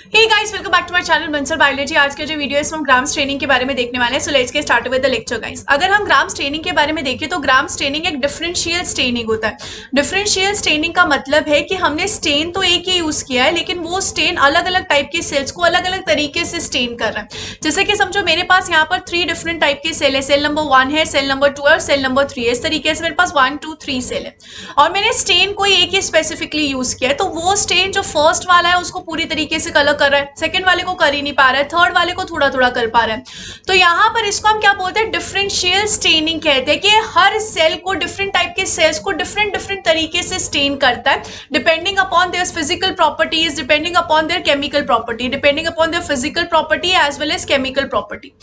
Hey guys, welcome back to my channel Bansal biology. आज के जो वीडियो है इसमें हम ग्राम स्ट्रेनिंग के बारे में देखने वाले हैं। So let's get start with the lecture guys. अगर हम ग्राम स्ट्रेनिंग के बारे में देखें तो ग्राम स्ट्रेनिंग एक डिफरेंशियल स्टेनिंग होता है। डिफरेंशियल स्टेनिंग का मतलब है कि हमने स्टेन तो एक ही यूज किया है, लेकिन वो स्टेन अलग अलग टाइप के सेल्स को अलग अलग तरीके से स्टेन कर रहा है। जैसे कि समझो मेरे पास यहाँ पर 3 डिफरेंट टाइप के सेल है। सेल नंबर 1 है, सेल नंबर 2 है और सेल नंबर 3 है। इस तरीके से मेरे पास 1 2 3 सेल है और मैंने स्टेन कोई एक ही स्पेसिफिकली यूज किया है। तो वो स्टेन जो फर्स्ट वाला है उसको पूरी तरीके से कलर कर रहा है, सेकंड वाले को कर ही नहीं पा रहा है, थर्ड वाले को थोड़ा थोड़ा कर पा रहा है। तो यहाँ पर इसको हम क्या बोलते हैं, डिफरेंशियल स्टेनिंग कहते हैं कि हर सेल को, डिफरेंट टाइप के सेल्स को डिफरेंट डिफरेंट तरीके से स्टेन करता है, depending upon their physical properties, depending upon their chemical property, depending upon their physical property as well as chemical property.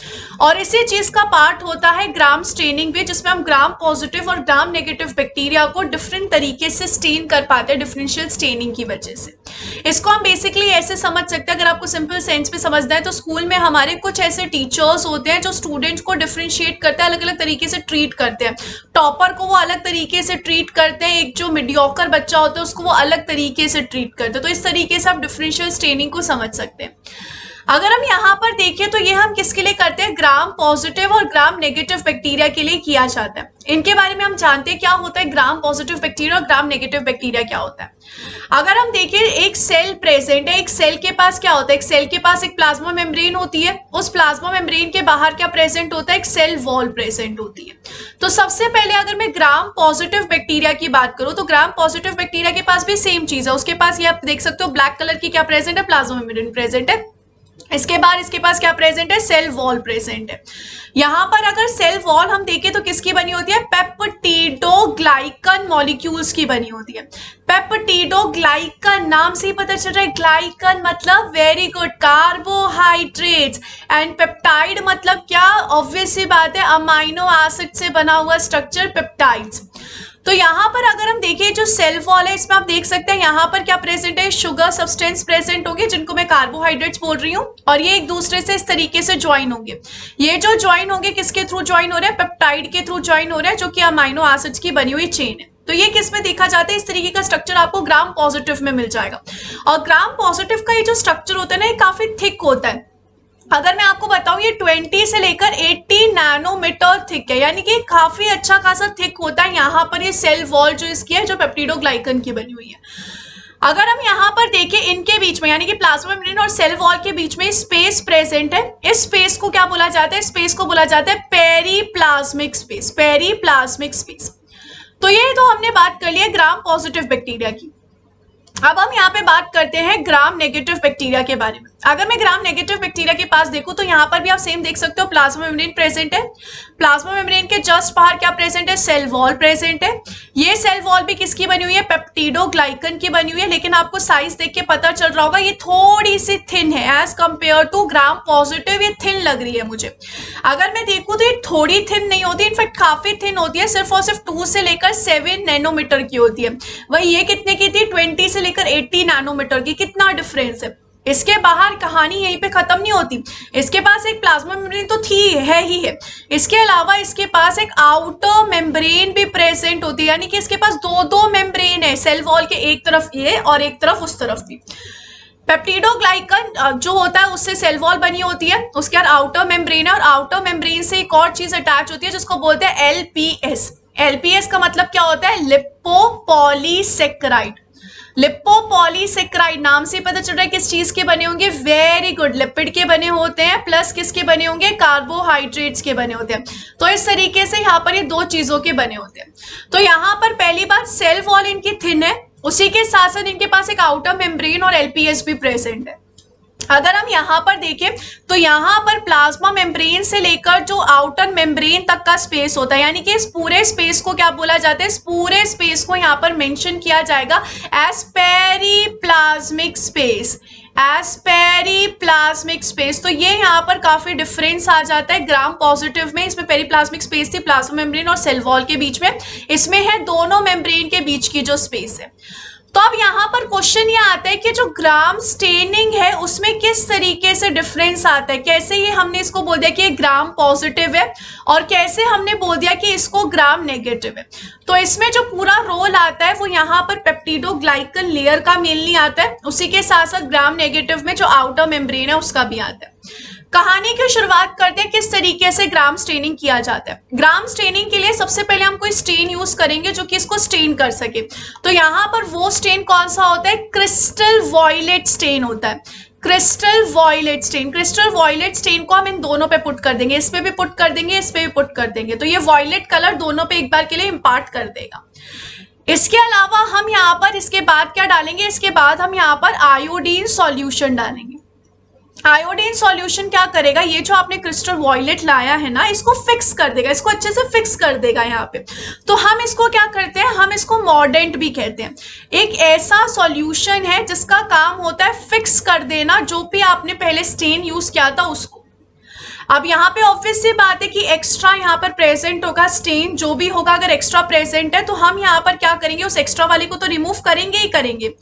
और इसी चीज का पार्ट होता है ग्राम स्टेनिंग भी, जिसमें हम ग्राम पॉजिटिव और ग्राम नेगेटिव बैक्टीरिया को डिफरेंट तरीके से स्टेन कर पाते हैं डिफरेंशियल स्टेनिंग की वजह से। इसको हम बेसिकली ऐसे समझ सकते हैं, अगर आपको सिंपल सेंस में समझना है तो स्कूल में हमारे कुछ ऐसे टीचर्स होते हैं जो स्टूडेंट्स को डिफरेंशिएट करते हैं, अलग अलग तरीके से ट्रीट करते हैं। टॉपर को वो अलग तरीके से ट्रीट करते हैं, एक जो मीडियोकर बच्चा होता है उसको वो अलग तरीके से ट्रीट करते हैं। तो इस तरीके से आप डिफरेंशियल स्टेनिंग को समझ सकते हैं। अगर हम यहाँ पर देखें तो ये हम किसके लिए करते हैं, ग्राम पॉजिटिव और ग्राम नेगेटिव बैक्टीरिया के लिए किया जाता है। इनके बारे में हम जानते हैं क्या होता है ग्राम पॉजिटिव बैक्टीरिया और ग्राम नेगेटिव बैक्टीरिया क्या होता है। अगर हम देखें एक सेल प्रेजेंट है, एक सेल के पास क्या होता है, एक सेल के पास एक प्लाज्मा मेम्ब्रेन होती है, उस प्लाज्मा मेम्ब्रेन के बाहर क्या प्रेजेंट होता है, एक सेल वॉल प्रेजेंट होती है। तो सबसे पहले अगर मैं ग्राम पॉजिटिव बैक्टीरिया की बात करूं तो ग्राम पॉजिटिव बैक्टीरिया के पास भी सेम चीज है। उसके पास ये आप देख सकते हो ब्लैक कलर की क्या प्रेजेंट है, प्लाज्मा मेम्ब्रेन प्रेजेंट है। इसके बाद इसके पास क्या प्रेजेंट है, सेल वॉल प्रेजेंट है। यहां पर अगर सेल वॉल हम देखें तो किसकी बनी होती है, पेप्टिडोग्लाइकन मॉलिक्यूल्स की बनी होती है। पेप्टिडोग्लाइकन नाम से ही पता चल रहा है, ग्लाइकन मतलब very good carbohydrates, and peptide मतलब क्या, ऑब्वियस सी बात है अमाइनो एसिड से बना हुआ स्ट्रक्चर पेप्टाइड्स। तो यहाँ पर अगर हम देखें जो सेल वॉल है इसमें आप देख सकते हैं यहाँ पर क्या प्रेजेंट है, शुगर सब्सटेंस प्रेजेंट होंगे जिनको मैं कार्बोहाइड्रेट्स बोल रही हूँ, और ये एक दूसरे से इस तरीके से ज्वाइन होंगे। ये जो ज्वाइन होंगे किसके थ्रू ज्वाइन हो रहे हैं, पेप्टाइड के थ्रू ज्वाइन हो रहा है, जो कि अमाइनो एसिड्स की बनी हुई चेन है। तो ये किस में देखा जाता है, इस तरीके का स्ट्रक्चर आपको ग्राम पॉजिटिव में मिल जाएगा। और ग्राम पॉजिटिव का ये जो स्ट्रक्चर होता है ना, ये काफी थिक होता है। अगर मैं आपको बताऊं ये 20 से लेकर 80 नैनोमीटर थिक है, यानी कि काफी अच्छा खासा थिक होता है। यहाँ पर ये सेल वॉल जो इसकी है, जो पेप्टिडोग्लाइकन की बनी हुई है। अगर हम यहाँ पर देखें इनके बीच में, यानी कि प्लाज्मा मेम्ब्रेन और सेल वॉल के बीच में स्पेस प्रेजेंट है। इस स्पेस को क्या बोला जाता है, स्पेस को बोला जाता है पेरीप्लाज्मिक स्पेस, पेरीप्लाज्मिक स्पेस। तो ये तो हमने बात कर ली है ग्राम पॉजिटिव बैक्टीरिया की। अब हम यहाँ पे बात करते हैं ग्राम नेगेटिव बैक्टीरिया के बारे में। अगर मैं ग्राम नेगेटिव बैक्टीरिया के पास देखूं तो यहाँ पर भी आप सेम देख सकते हो, प्लाज्मा मेम्ब्रेन प्रेजेंट है। प्लाज्मा मेम्ब्रेन के जस्ट बाहर क्या प्रेजेंट है, सेल वॉल प्रेजेंट है। ये सेल वॉल भी किसकी बनी हुई है, पेप्टिडोग्लाइकन की बनी हुई है, लेकिन आपको साइज देख के पता चल रहा होगा ये थोड़ी सी थिन है as compare to gram positive. ये थिन लग रही है मुझे। अगर मैं देखूं तो ये थोड़ी थिन नहीं होती, इनफैक्ट काफी थिन होती है, सिर्फ और सिर्फ 2 से लेकर 7 नैनोमीटर की होती है। वही ये कितने की थी, 20 से लेकर 80 नैनोमीटर की। कितना डिफरेंस है। इसके बाहर कहानी यहीं पे खत्म नहीं होती। इसके पास एक प्लाज्मा मेम्ब्रेन तो थी है ही है, इसके अलावा इसके पास एक आउटर मेम्ब्रेन भी प्रेजेंट होती है, यानी कि इसके पास दो मेम्ब्रेन है, सेल वॉल के एक तरफ ये और एक तरफ उस तरफ भी। पेप्टिडोग्लाइकन जो होता है उससे सेल वॉल बनी होती है, उसके बाद आउटर मेम्ब्रेन है, और आउटर मेम्ब्रेन से एक और चीज अटैच होती है जिसको बोलते हैं एलपीएस। एलपीएस का मतलब क्या होता है, लिपोपॉलीसेक्राइड। लिपोपॉलीसेक्राइड नाम से पता चल रहा है किस चीज के बने होंगे, वेरी गुड, लिपिड के बने होते हैं, प्लस किसके बने होंगे, कार्बोहाइड्रेट्स के बने होते हैं। तो इस तरीके से यहाँ पर ये 2 चीजों के बने होते हैं। तो यहाँ पर पहली बात सेल वॉल इनकी थिन है, उसी के साथ साथ इनके पास एक आउटर मेम्ब्रेन और एलपीएस भी प्रेजेंट है। अगर हम यहाँ पर देखें तो यहाँ पर प्लाज्मा मेम्ब्रेन से लेकर जो आउटर मेम्ब्रेन तक का स्पेस होता है, यानी कि इस पूरे स्पेस को क्या बोला जाता है, इस पूरे स्पेस को यहाँ पर मेंशन किया जाएगा as periplasmic space, as periplasmic space. तो ये यहाँ पर काफी डिफरेंस आ जाता है ग्राम पॉजिटिव में। इसमें पेरीप्लाज्मिक स्पेस थी प्लाज्मा मेम्ब्रेन और सेल वॉल के बीच में, इसमें है दोनों मेम्ब्रेन के बीच की जो स्पेस है। तो अब यहाँ पर क्वेश्चन ये आता है कि जो ग्राम स्टेनिंग है उसमें किस तरीके से डिफरेंस आता है, कैसे ये हमने इसको बोल दिया कि ये ग्राम पॉजिटिव है और कैसे हमने बोल दिया कि इसको ग्राम नेगेटिव है। तो इसमें जो पूरा रोल आता है वो यहाँ पर पेप्टिडोग्लाइकन लेयर का मेनली आता है, उसी के साथ साथ ग्राम नेगेटिव में जो आउटर मेम्ब्रेन है उसका भी आता है। कहानी की शुरुआत करते हैं किस तरीके से ग्राम स्टेनिंग किया जाता है। ग्राम स्टेनिंग के लिए सबसे पहले हम कोई स्टेन यूज करेंगे जो कि इसको स्टेन कर सके। तो यहाँ पर वो स्टेन कौन सा होता है, क्रिस्टल वॉयलेट स्टेन होता है, crystal violet stain. Crystal violet stain को हम इन दोनों पे पुट कर देंगे, इस पे भी पुट कर देंगे, इस पे भी पुट कर देंगे, तो ये वॉयलेट कलर दोनों पे एक बार के लिए इम्पार्ट कर देगा। इसके अलावा हम यहाँ पर इसके बाद क्या डालेंगे, इसके बाद हम यहाँ पर आयोडीन सॉल्यूशन डालेंगे। आयोडीन सॉल्यूशन क्या करेगा, ये जो आपने क्रिस्टल वॉयलेट लाया है ना इसको फिक्स कर देगा, इसको अच्छे से फिक्स कर देगा यहाँ पे। तो हम इसको क्या करते हैं, हम इसको मॉर्डेंट भी कहते हैं। एक ऐसा सॉल्यूशन है जिसका काम होता है फिक्स कर देना जो भी आपने पहले स्टेन यूज किया था उसको। अब यहाँ पे ऑब्वियस सी बात है कि एक्स्ट्रा यहाँ पर प्रेजेंट होगा, स्टेन जो भी होगा अगर एक्स्ट्रा प्रेजेंट है तो हम यहाँ पर क्या करेंगे, उस एक्स्ट्रा वाले को तो रिमूव करेंगे ही करेंगे,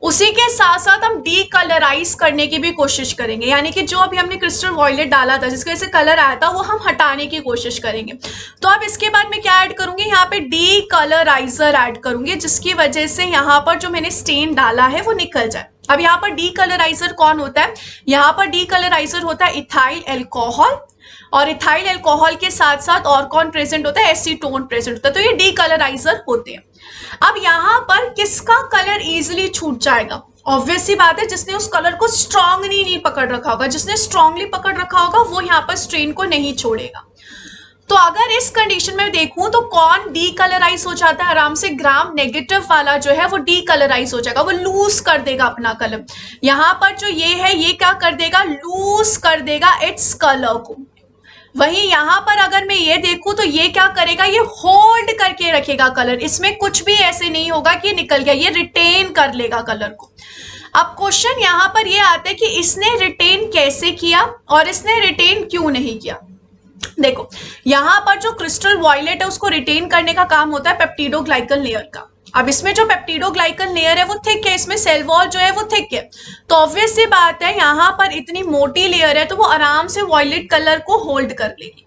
उसी के साथ साथ हम डीकलराइज करने की भी कोशिश करेंगे, यानी कि जो अभी हमने क्रिस्टल वॉयलेट डाला था जिसकी वजह से कलर आया था वो हम हटाने की कोशिश करेंगे। तो अब इसके बाद मैं क्या ऐड करूंगी, यहाँ पे डीकलराइजर ऐड करूंगी जिसकी वजह से यहाँ पर जो मैंने स्टेन डाला है वो निकल जाए। अब यहाँ पर डीकलराइजर कौन होता है, यहाँ पर डीकलराइजर होता है इथाइल अल्कोहल, और इथाइल अल्कोहल के साथ साथ और कौन प्रेजेंट होता है, एसीटोन प्रेजेंट होता है, तो ये डीकलराइजर होते हैं। अब यहाँ पर किसका कलर इजीली छूट जाएगा, ऑब्वियस सी बात है जिसने उस कलर को स्ट्रांगली नहीं पकड़ रखा होगा, जिसने स्ट्रांगली पकड़ रखा होगा वो यहाँ पर स्ट्रेन को नहीं छोड़ेगा। तो अगर इस कंडीशन में देखूं तो कौन डीकलराइज हो जाता है आराम से, ग्राम नेगेटिव वाला जो है वो डीकलराइज हो जाएगा, वो लूज कर देगा अपना कलर। यहाँ पर जो ये है ये क्या कर देगा, लूज कर देगा इट्स कलर को। वहीं यहाँ पर अगर मैं ये देखूं तो ये क्या करेगा, ये होल्ड करके रखेगा कलर, इसमें कुछ भी ऐसे नहीं होगा कि निकल गया, ये रिटेन कर लेगा कलर को। अब क्वेश्चन यहाँ पर ये आता है कि इसने रिटेन कैसे किया और इसने रिटेन क्यों नहीं किया। देखो यहाँ पर जो क्रिस्टल वॉयलेट है उसको रिटेन करने का काम होता है पेप्टिडोग्लाइकन लेयर का। अब इसमें जो पेप्टिडोग्लाइकन लेयर है वो थिक है, इसमें सेल वॉल जो है वो थिक है, तो ऑब्वियस सी बात है यहाँ पर इतनी मोटी लेयर है तो वो आराम से वॉयलेट कलर को होल्ड कर लेगी।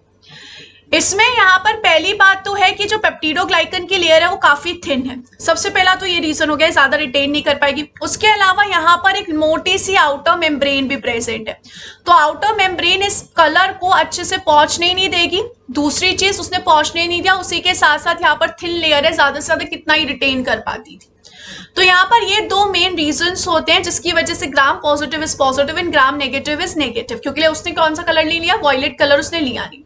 इसमें यहाँ पर पहली बात तो है कि जो पेप्टिडोग्लाइकन की लेयर है वो काफी थिन है, सबसे पहला तो ये रीजन हो गया, ज्यादा रिटेन नहीं कर पाएगी। उसके अलावा यहाँ पर एक मोटी सी आउटर मेम्ब्रेन भी प्रेजेंट है, तो आउटर मेम्ब्रेन इस कलर को अच्छे से पहुंचने नहीं देगी। दूसरी चीज उसने पहुंचने नहीं दिया, उसी के साथ साथ यहाँ पर थिन लेयर है, ज्यादा से ज्यादा कितना ही रिटेन कर पाती थी। तो यहाँ पर ये दो मेन रीजंस होते हैं जिसकी वजह से gram positive is positive and gram negative is negative, क्योंकि उसने कौन सा कलर नहीं लिया, वॉयलेट कलर उसने लिया नहीं।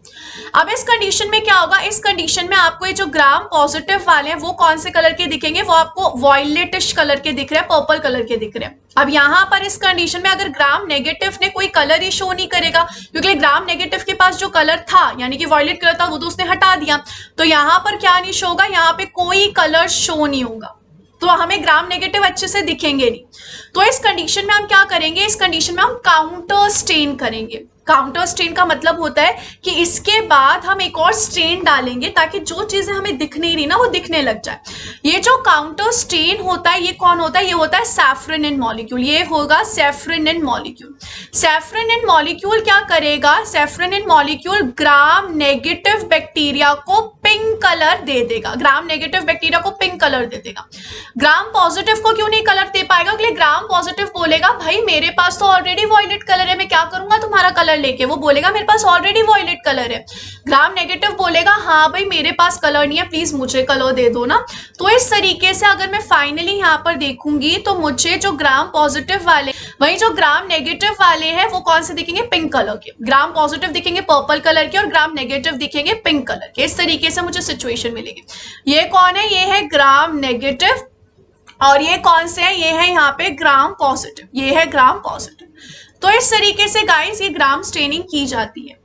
अब इस कंडीशन में क्या होगा, इस कंडीशन में आपको ये जो ग्राम पॉजिटिव वाले हैं वो कौन से कलर के दिखेंगे, वो आपको वॉयलेटिश कलर के दिख रहे हैं, पर्पल कलर के दिख रहे हैं। अब यहाँ पर इस कंडीशन में अगर ग्राम नेगेटिव ने कोई कलर ही शो नहीं करेगा, क्योंकि ग्राम नेगेटिव के पास जो कलर था यानी कि वॉयलेट कलर था वो तो उसने हटा दिया, तो यहाँ पर क्या नहीं शो होगा, यहाँ पे कोई कलर शो नहीं होगा, तो हमें ग्राम नेगेटिव अच्छे से दिखेंगे नहीं। तो इस कंडीशन में हम क्या करेंगे, इस कंडीशन में हम काउंटर स्टेन करेंगे। काउंटर स्टेन का मतलब होता है कि इसके बाद हम एक और स्टेन डालेंगे ताकि जो चीजें हमें दिख नहीं रही ना वो दिखने लग जाए। ये जो काउंटर स्टेन होता है ये कौन होता है, ये होता है सैफ्रनिन मॉलिक्यूल, ये होगा सैफ्रनिन मॉलिक्यूल। सैफ्रनिन मॉलिक्यूल क्या करेगा, सैफ्रनिन मॉलिक्यूल ग्राम नेगेटिव बैक्टीरिया को पिंक कलर दे देगा, ग्राम नेगेटिव बैक्टीरिया को पिंक कलर दे देगा। ग्राम पॉजिटिव को क्यों नहीं कलर दे पाएगा, क्योंकि ग्राम पॉजिटिव बोलेगा भाई मेरे पास तो ऑलरेडी वॉयलेट कलर है, मैं क्या करूंगा तुम्हारा कलर लेके, वो बोलेगा मेरे पास ऑलरेडी वॉयलेट कलर है। ग्राम नेगेटिव बोलेगा हाँ भाई मेरे पास कलर नहीं है, प्लीज मुझे कलर दे दो ना। तो इस तरीके से अगर मैं फाइनली यहाँ पर देखूंगी तो मुझे जो ग्राम पॉजिटिव वाले, वही जो ग्राम नेगेटिव वाले हैं वो कौन से दिखेंगे, पिंक कलर के। ग्राम पॉजिटिव दिखेंगे पर्पल कलर के और ग्राम नेगेटिव दिखेंगे पिंक कलर के। इस तरीके से मुझे सिचुएशन मिलेगी। ये कौन है, ये है ग्राम नेगेटिव, और ये कौन से है, ये है यहाँ पे ग्राम पॉजिटिव, ये है ग्राम पॉजिटिव। तो इस तरीके से गाइस ये ग्राम स्टेनिंग की जाती है।